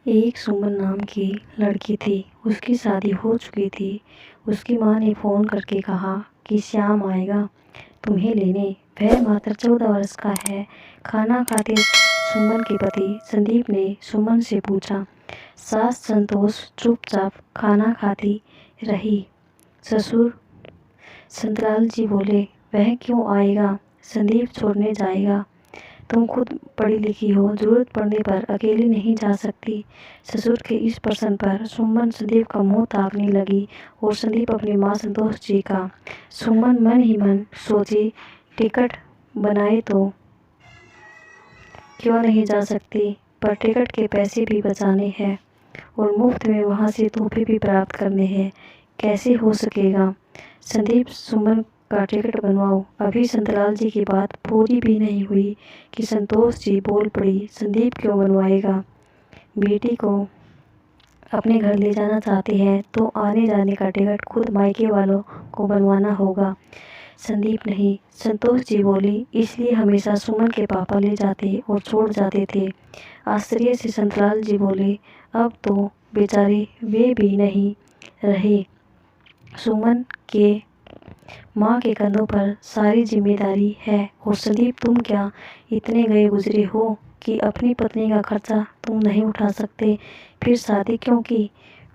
एक सुमन नाम की लड़की थी। उसकी शादी हो चुकी थी। उसकी माँ ने फ़ोन करके कहा कि श्याम आएगा तुम्हें लेने। वह मात्र 14 वर्ष का है। खाना खाते सुमन के पति संदीप ने सुमन से पूछा। सास संतोष चुपचाप खाना खाती रही। ससुर संतलाल जी बोले, वह क्यों आएगा, संदीप छोड़ने जाएगा। तुम खुद पढ़ी लिखी हो, जरूरत पड़ने पर अकेली नहीं जा सकती। ससुर के इस प्रश्न पर सुमन संदीप का मुंह ताकने लगी और संदीप अपनी माँ संतोष जी का। सुमन मन ही मन सोची, टिकट बनाए तो क्यों नहीं जा सकती, पर टिकट के पैसे भी बचाने हैं और मुफ्त में वहाँ से तोहफे भी प्राप्त करने हैं। कैसे हो सकेगा। संदीप सुमन का टिकट बनवाओ। अभी संतलाल जी की बात पूरी भी नहीं हुई कि संतोष जी बोल पड़ी, संदीप क्यों बनवाएगा। बेटी को अपने घर ले जाना चाहते हैं तो आने जाने का टिकट खुद मायके वालों को बनवाना होगा, संदीप नहीं। संतोष जी बोली, इसलिए हमेशा सुमन के पापा ले जाते और छोड़ जाते थे। आश्चर्य से संतलाल जी बोले, अब तो बेचारे वे भी नहीं रहे। सुमन के माँ के कंधों पर सारी जिम्मेदारी है। और संदीप, तुम क्या इतने गए गुजरे हो कि अपनी पत्नी का खर्चा तुम नहीं उठा सकते, फिर शादी क्यों की।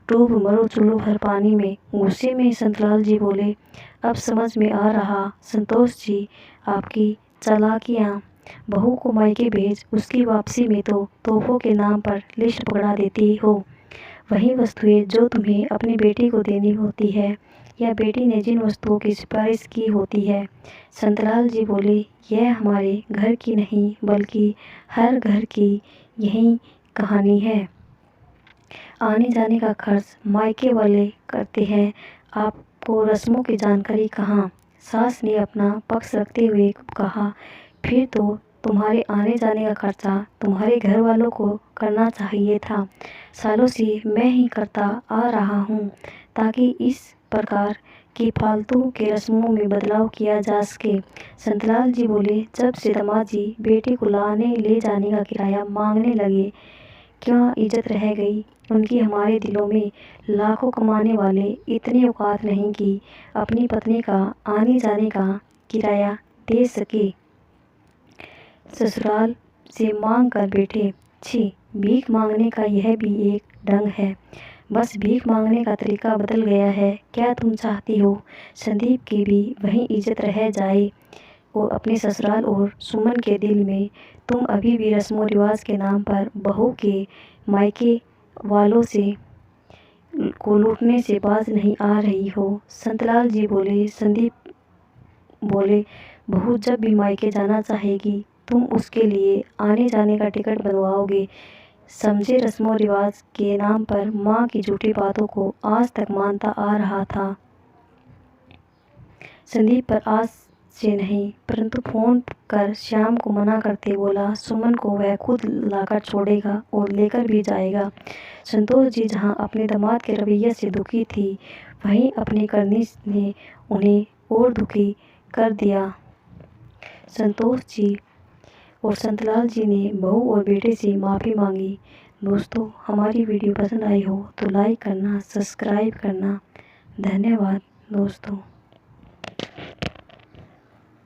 डूब मरो चुल्लू भर पानी में। गुस्से में संतलाल जी बोले, अब समझ में आ रहा संतोष जी आपकी चालाकियाँ। बहू को मायके भेज, उसकी वापसी में तो तोहफों के नाम पर लिस्ट पकड़ा देती हो। वही वस्तुएं जो तुम्हें अपनी बेटी को देनी होती है या बेटी ने जिन वस्तुओं की सिफारिश की होती है। संतलाल जी बोले, यह हमारे घर की नहीं बल्कि हर घर की यही कहानी है। आने जाने का खर्च मायके वाले करते हैं, आपको रस्मों की जानकारी कहाँ। सास ने अपना पक्ष रखते हुए कहा, फिर तो तुम्हारे आने जाने का खर्चा तुम्हारे घर वालों को करना चाहिए था। सालों से मैं ही करता आ रहा हूँ ताकि इस प्रकार की फालतू के रस्मों में बदलाव किया जा सके। संतलाल जी बोले, जब से दामाद जी बेटी को लाने ले जाने का किराया मांगने लगे, क्या इज्जत रह गई उनकी हमारे दिलों में। लाखों कमाने वाले इतनी औकात नहीं कि अपनी पत्नी का आने जाने का किराया दे सके। ससुराल से मांग कर बैठे। छी, भीख मांगने का यह भी एक ढंग है। बस भीख मांगने का तरीका बदल गया है। क्या तुम चाहती हो संदीप की भी वही इज्जत रह जाए और अपने ससुराल और सुमन के दिल में तुम अभी भी रस्मों रिवाज के नाम पर बहू के मायके वालों से को लूटने से बाज नहीं आ रही हो। संतलाल जी बोले। संदीप बोले, बहू जब भी मायके जाना चाहेगी तुम उसके लिए आने जाने का टिकट बनवाओगे। समझे, रस्मों रिवाज के नाम पर माँ की झूठी बातों को आज तक मानता आ रहा था। संदीप पर आज से नहीं परंतु फोन कर श्याम को मना करते बोला, सुमन को वह खुद लाकर छोड़ेगा और लेकर भी जाएगा। संतोष जी जहाँ अपने दामाद के रवैये से दुखी थी, वहीं अपनी करनी ने उन्हें और दुखी कर दिया। संतोष जी और संतलाल जी ने बहू और बेटे से माफ़ी मांगी। दोस्तों, हमारी वीडियो पसंद आई हो तो लाइक करना, सब्सक्राइब करना। धन्यवाद दोस्तों।